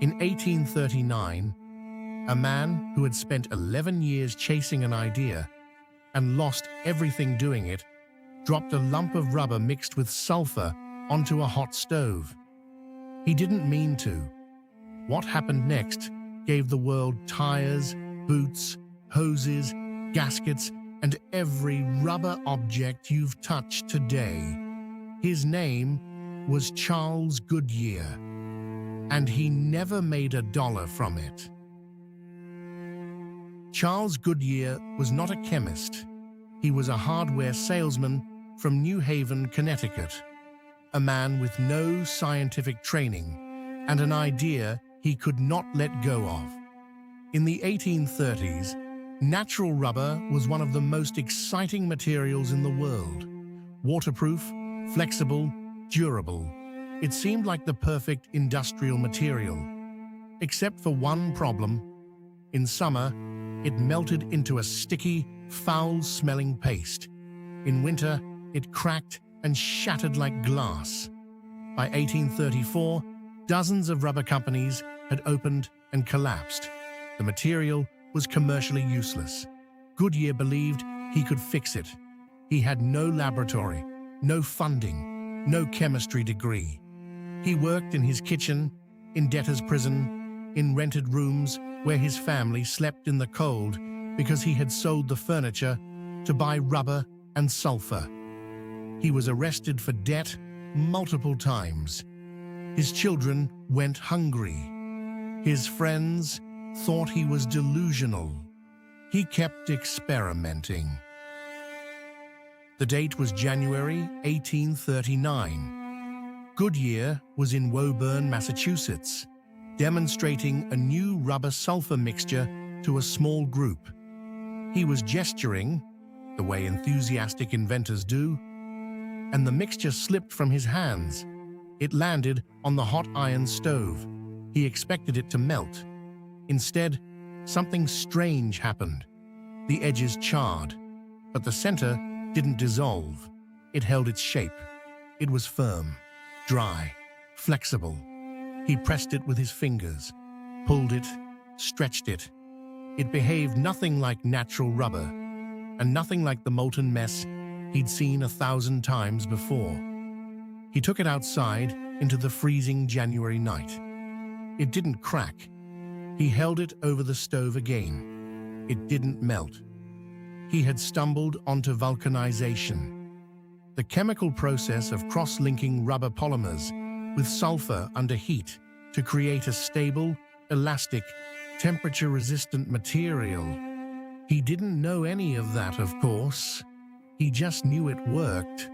In 1839, a man who had spent 11 years chasing an idea and lost everything doing it dropped a lump of rubber mixed with sulfur onto a hot stove. He didn't mean to. What happened next gave the world tires, boots, hoses, gaskets, and every rubber object you've touched today. His name was Charles Goodyear, and he never made a dollar from it. Charles Goodyear was not a chemist. He was a hardware salesman from New Haven, Connecticut, a man with no scientific training and an idea he could not let go of. In the 1830s, natural rubber was one of the most exciting materials in the world. Waterproof, flexible, durable. It seemed like the perfect industrial material. Except for one problem. In summer, it melted into a sticky, foul-smelling paste. In winter, it cracked and shattered like glass. By 1834, dozens of rubber companies had opened and collapsed. The material was commercially useless. Goodyear believed he could fix it. He had no laboratory, no funding, no chemistry degree. He worked in his kitchen, in debtors' prison, in rented rooms where his family slept in the cold because he had sold the furniture to buy rubber and sulfur. He was arrested for debt multiple times. His children went hungry. His friends thought he was delusional. He kept experimenting. The date was January 1839. Goodyear was in Woburn, Massachusetts, demonstrating a new rubber sulfur mixture to a small group. He was gesturing, the way enthusiastic inventors do, and the mixture slipped from his hands. It landed on the hot iron stove. He expected it to melt. Instead, something strange happened. The edges charred, but the center didn't dissolve. It held its shape. It was firm, dry, flexible. He pressed it with his fingers, pulled it, stretched it. It behaved nothing like natural rubber, and nothing like the molten mess he'd seen 1,000 times before. He took it outside into the freezing January night. It didn't crack. He held it over the stove again. It didn't melt. He had stumbled onto vulcanization, the chemical process of cross-linking rubber polymers with sulfur under heat to create a stable, elastic, temperature-resistant material. He didn't know any of that, of course. He just knew it worked.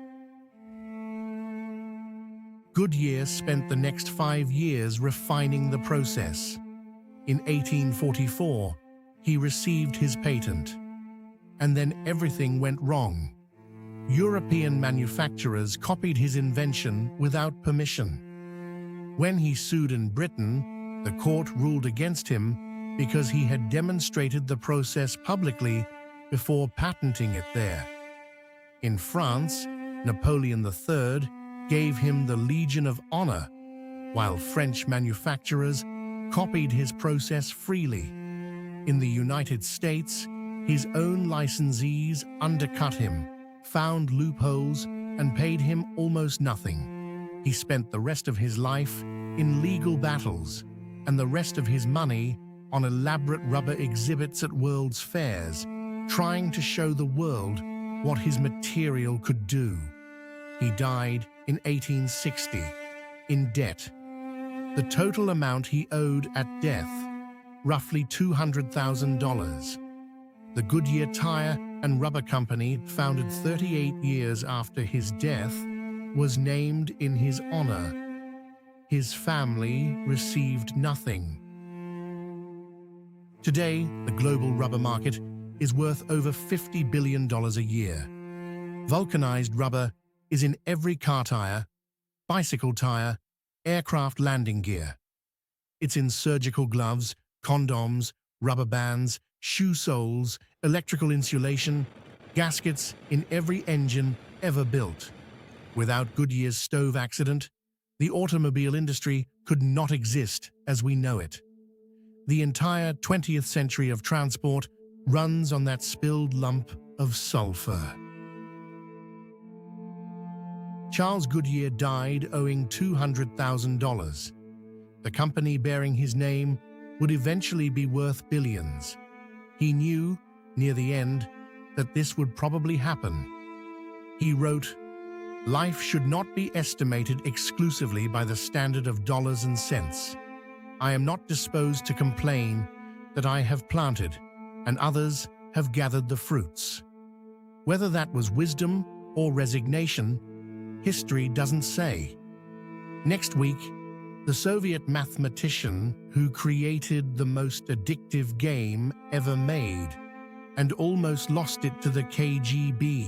Goodyear spent the next 5 years refining the process. In 1844, he received his patent. And then everything went wrong. European manufacturers copied his invention without permission. When he sued in Britain, the court ruled against him because he had demonstrated the process publicly before patenting it there. In France, Napoleon III gave him the Legion of Honor, while French manufacturers copied his process freely. In the United States, his own licensees undercut him, found loopholes, and paid him almost nothing. He spent the rest of his life in legal battles and the rest of his money on elaborate rubber exhibits at world's fairs, trying to show the world what his material could do. He died in 1860, in debt. The total amount he owed at death, roughly $200,000. The Goodyear Tire and Rubber Company, founded 38 years after his death, was named in his honor. His family received nothing. Today, the global rubber market is worth over $50 billion a year. Vulcanized rubber is in every car tire, bicycle tire, aircraft landing gear. It's in surgical gloves, condoms, rubber bands, shoe soles, electrical insulation, gaskets in every engine ever built. Without Goodyear's stove accident, the automobile industry could not exist as we know it. The entire 20th century of transport runs on that spilled lump of sulfur. Charles Goodyear died owing $200,000. The company bearing his name would eventually be worth billions. He knew, near the end, that this would probably happen. He wrote, "Life should not be estimated exclusively by the standard of dollars and cents. I am not disposed to complain that I have planted, and others have gathered the fruits." Whether that was wisdom or resignation, history doesn't say. Next week, the Soviet mathematician who created the most addictive game ever made and almost lost it to the KGB